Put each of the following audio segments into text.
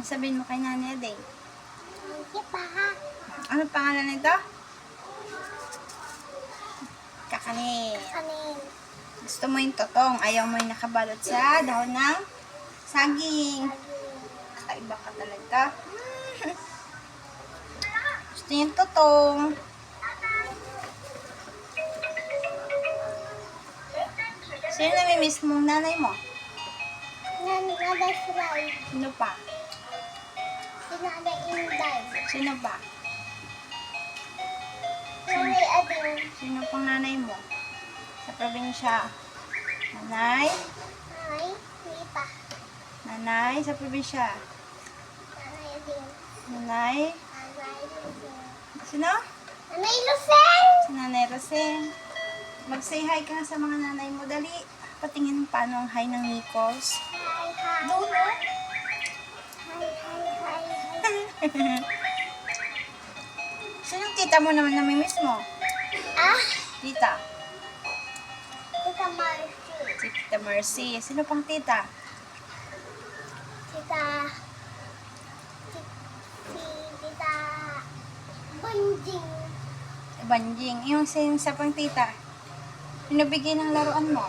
Ang sabihin mo kay Nanay Aday. Hindi pa. Ano pangalan nito? Kakanin. Kanin. Gusto mo yung totong. Ayaw mo yung nakabalot sa dahon ng saging. Kakaiba ka talaga. Gusto yung totong. Sino namimiss mong nanay mo? Nanay Fry. Sino pa? Si Nanay Inday. Sino pa? Nanay Ading. Sino pang nanay mo? Sa probinsya. Nanay? Nanay Rita. Nanay sa probinsya. Nanay Ading. Nanay? Nanay Lucen. Sino? Nanay Lucen! Si Nanay Roseng. Mag-say hi ka nga sa mga nanay mo. Dali. Patingin paano ang hi ng Nichols. Hi, hi. Doon, no? Hi, hi, hi, hi. Sinong tita mo naman namimiss mo? Ah, Tita. Tita Marcy. Si Tita Mercy. Sino pang tita? Tita... Tita... Bunjing. Banjing. Yung sa pang tita. Pinabigay ng laruan mo.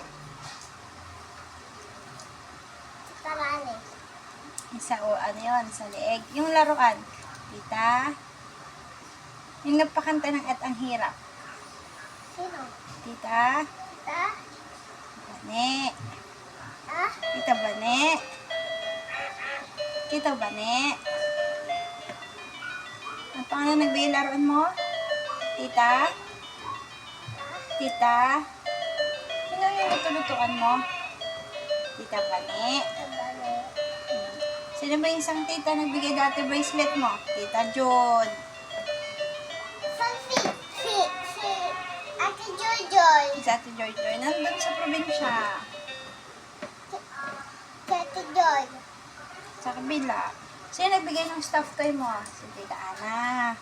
Tita Rani. Isa o ano yun, sa leeg. Yung laruan. Tita. Yung nagpakanta ng At Ang Hirap. Sino? Tita. Tita? Bane. Ah? Tita Bane. Tita Bane. Ang pangalan nagbigay laruan mo? Tita? Tita? Sino yung lutulutuan mo? Tita Bane. Tita Rani. Sino ba yung isang tita nagbigay dati bracelet mo? Tita Jod. Saan si Ate Jojoy? Si Ate Joy Joy. Nandun sa probinsya. Si Ate Joy. Sa kabila. Sino nagbigay ng stuffed toy mo? Si Tita Ana.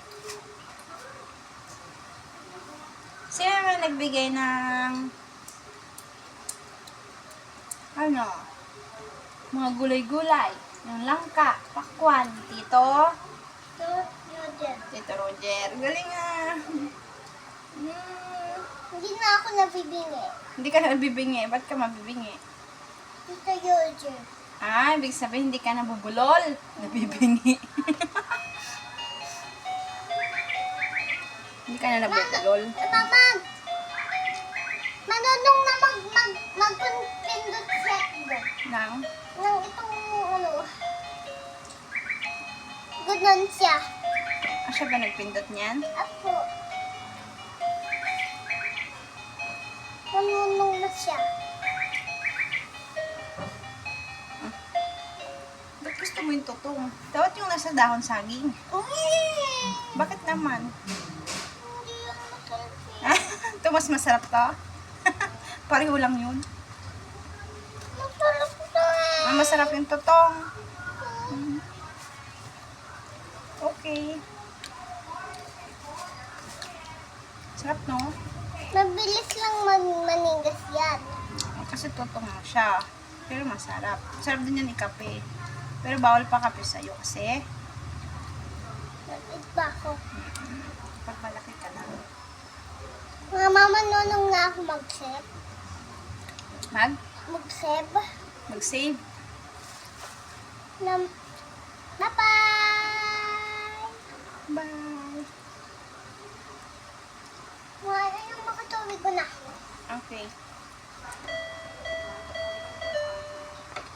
Sino naman nagbigay ng ano? Mga gulay-gulay. Yung langka, pakwan, tito. Jojoy. Tito Roger. Galing ah. Hindi na ako nabibingi. Hindi ka nabibingi. Ba't ka mabibingi? Tita Jojoy. Ah, ibig sabihin hindi ka nabubulol. Nabibingi. Hindi ka na nabubulol. Mama! Manunong na magpindot checkbook. Nang? Nang itong ano. Gunon siya. Ah, siya ba nagpindot niyan? Ako. Manunong na siya. Ba't gusto mo yung tutong? Dapat yung nasa dahon saging. Bakit naman? Hindi yan masarap eh. Ito mas masarap to? Pareho lang yun. Masarap to eh. Ah, masarap yung tutong. Okay. Sarap, no? Mabilis lang manigas yan. Kasi tutong mo siya. Pero masarap. Masarap din yan ikape. Pero bawal pa kape sa'yo kasi Nag-eat ba ako? pag malaki ka na. Mga mama, nunong na ako mag-save. Mag-save. Mag-save. Bye-bye! Bye. Wala yung makatulog ko na. Okay.